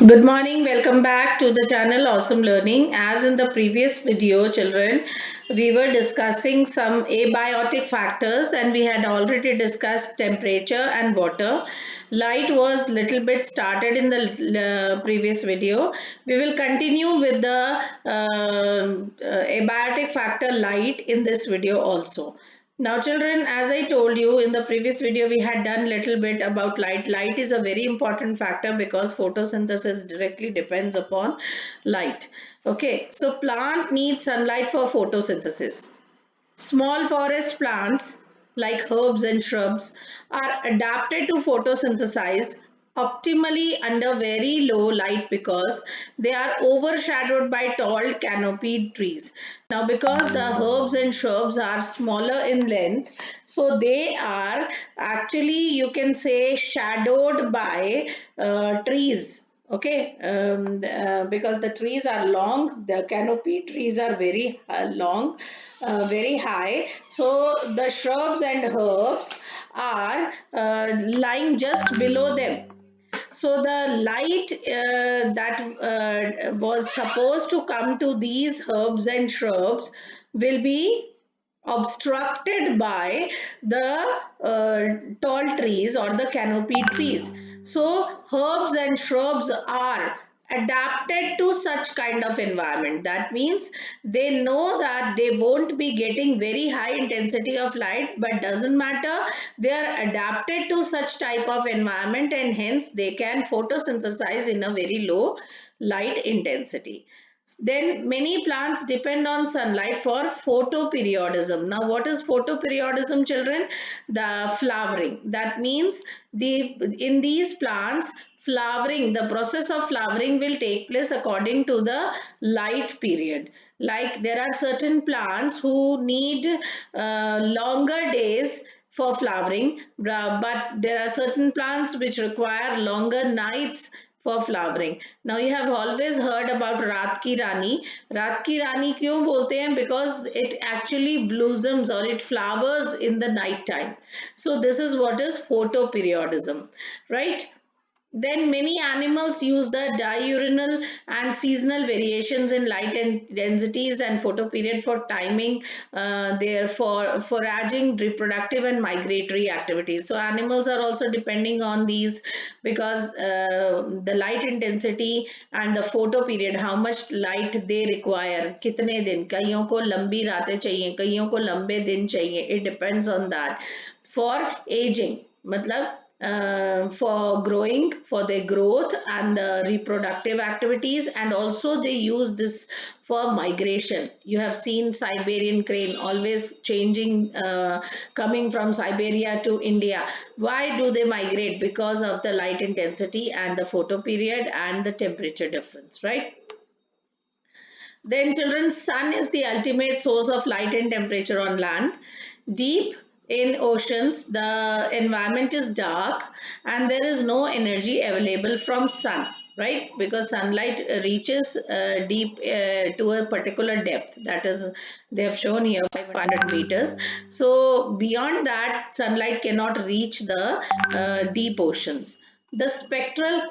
Good morning, welcome back to the channel Awesome Learning. As in the previous video, children, we were discussing some abiotic factors and we had already discussed temperature and water. Light was little bit started in the previous video. We will continue with the abiotic factor light in this video also. Now children, as I told you in the previous video, we had done little bit about light. Light is a very important factor because photosynthesis directly depends upon light. Okay, so plant needs sunlight for photosynthesis. Small forest plants like herbs and shrubs are adapted to photosynthesize optimally under very low light because they are overshadowed by tall canopied trees. Now because the herbs and shrubs are smaller in length, so they are actually, you can say, shadowed by trees. Okay, because the trees are long, the canopy trees are very long, very high, so the shrubs and herbs are lying just below them. So the light that was supposed to come to these herbs and shrubs will be obstructed by the tall trees or the canopy trees. So herbs and shrubs are adapted to such kind of environment. That means they know that they won't be getting very high intensity of light, but doesn't matter, they are adapted to such type of environment and hence they can photosynthesize in a very low light intensity. Then many plants depend on sunlight for photoperiodism. Now what is photoperiodism, children? The flowering. That means in these plants, flowering, the process of flowering will take place according to the light period. Like there are certain plants who need longer days for flowering, but there are certain plants which require longer nights for flowering. Now you have always heard about Raat ki Rani. Raat ki Rani क्यों बोलते हैं? Because it actually blossoms or it flowers in the night time. So this is what is photoperiodism, right? Then many animals use the diurnal and seasonal variations in light and densities and photoperiod for timing their foraging, reproductive and migratory activities. So animals are also depending on these because the light intensity and the photoperiod, how much light they require, कितने दिन, कईयों को लंबी रातें चाहिए, कईयों को लंबे दिन चाहिए. It depends on that. For aging, मतलब for growing, for their growth and the reproductive activities, and also they use this for migration. You have seen Siberian crane always changing, coming from Siberia to India. Why do they migrate? Because of the light intensity and the photo period and the temperature difference, right? Then children, sun is the ultimate source of light and temperature on land. Deep in oceans, the environment is dark and there is no energy available from sun, right? Because sunlight reaches deep to a particular depth. That is, they have shown here 500 meters. So beyond that, sunlight cannot reach the deep oceans. The spectral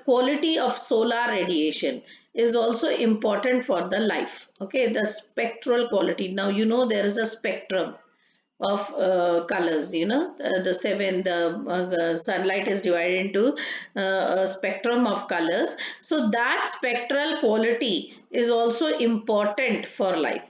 quality of solar radiation is also important for the life. Okay, the spectral quality. Now you know there is a spectrum of colors. You know the seven. The sunlight is divided into a spectrum of colors. So that spectral quality is also important for life.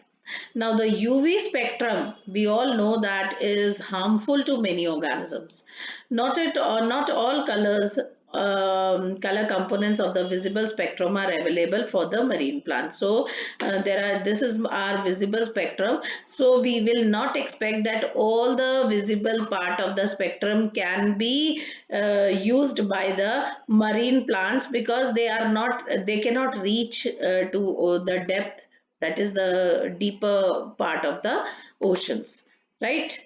Now the UV spectrum, we all know that is harmful to many organisms. Not all colors, color components of the visible spectrum are available for the marine plants. So this is our visible spectrum. So we will not expect that all the visible part of the spectrum can be used by the marine plants because they cannot reach to the depth, that is the deeper part of the oceans, right?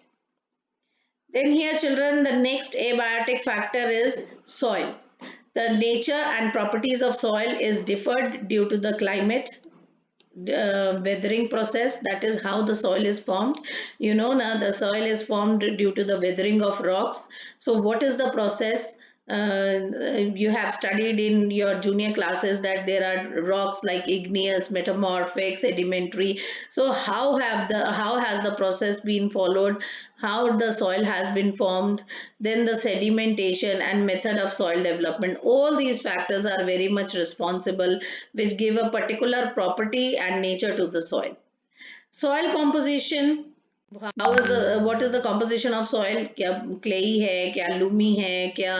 Then here children, the next abiotic factor is soil. The nature and properties of soil is differed due to the climate, weathering process. That is how the soil is formed. You know now the soil is formed due to the weathering of rocks. So what is the process? you have studied in your junior classes that there are rocks like igneous, metamorphic, sedimentary. So how has the process been followed? How the soil has been formed? Then the sedimentation and method of soil development. All these factors are very much responsible, which give a particular property and nature to the soil. Soil composition, how is the what is the composition of soil? क्या clay है, क्या Lumi है, क्या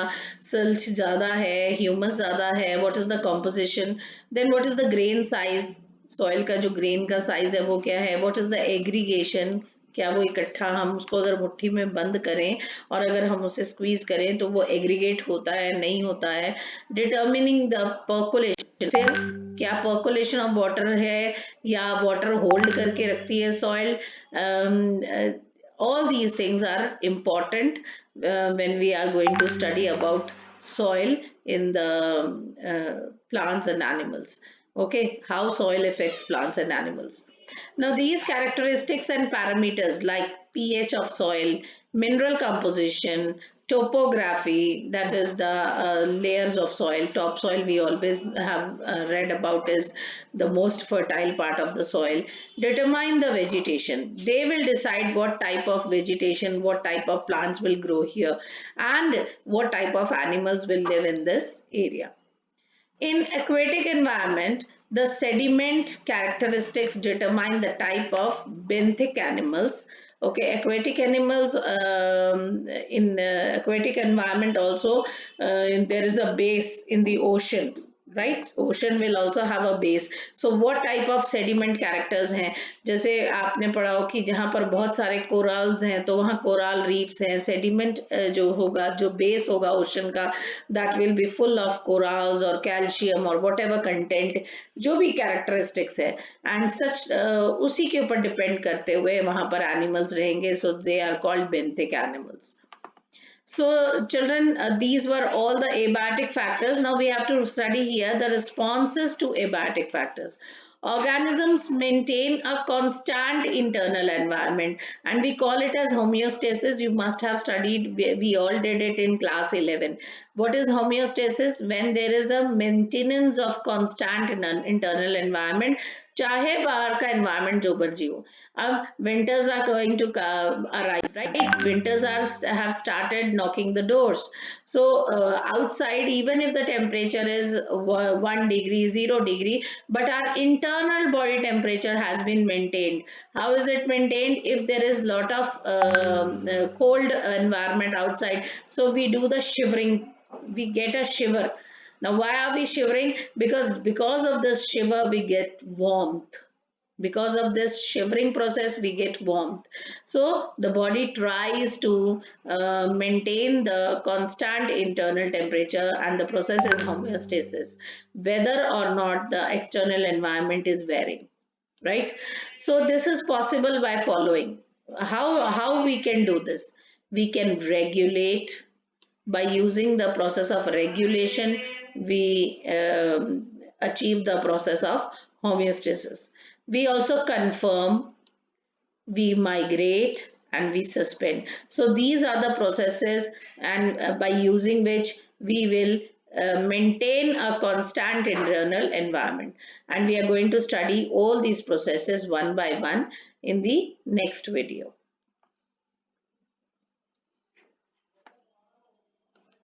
silt ज़्यादा है, humus ज़्यादा है? What is the composition? Then what is the grain size? Soil का जो ग्रेन का साइज है वो क्या है? What is the aggregation? क्या वो इकट्ठा, हम उसको अगर मुट्ठी में बंद करें और अगर हम उसे स्क्वीज करें तो वो एग्रीगेट होता है नहीं होता है? डिटर्मिनिंग द पर्कोलेशन, फिर क्या पर्कोलेशन ऑफ वाटर है या वाटर होल्ड करके रखती है soil? All these things are important when we are going to study about soil in the plants and animals. Okay, how soil affects plants and animals. Now these characteristics and parameters like pH of soil, mineral composition, topography, that is the layers of soil. Topsoil we always have read about is the most fertile part of the soil. Determine the vegetation. They will decide what type of vegetation, what type of plants will grow here, and what type of animals will live in this area. In aquatic environment, the sediment characteristics determine the type of benthic animals. Okay, aquatic animals, in aquatic environment also, there is a base in the ocean, right? Ocean will also have a base. So what type of sediment characters हैं? जैसे आपने पढ़ा हो कि जहाँ पर बहुत सारे कोरल्स हैं तो वहाँ कोरल रीफ्स हैं. सेडिमेंट जो होगा, जो बेस होगा ओशन का, that will be full of corals or calcium or whatever content, जो भी characteristics है, and such उसी के ऊपर डिपेंड करते हुए वहाँ पर animals रहेंगे. So they are called benthic animals. So children, these were all the abiotic factors. Now we have to study here the responses to abiotic factors. Organisms maintain a constant internal environment and we call it as homeostasis. You must have studied, we all did it in class 11. What is homeostasis? When there is a maintenance of constant internal environment, चाहे बाहर का environment जो मर्जी हो. अब winters are going to arrive, right? Winters have started knocking the doors. So outside, even if the temperature is 1 degree, 0 degree, but our internal body temperature has been maintained. How is it maintained? If there is lot of cold environment outside, so we do the shivering, we get a shiver. Now why are we shivering? Because of this shiver we get warmth. Because of this shivering process we get warmth. So the body tries to maintain the constant internal temperature and the process is homeostasis, whether or not the external environment is varying, right? So this is possible by following. How we can do this? We can regulate. By using the process of regulation we achieve the process of homeostasis. We also confirm, we migrate, and we suspend. So these are the processes, and by using which we will maintain a constant internal environment. And we are going to study all these processes one by one in the next video.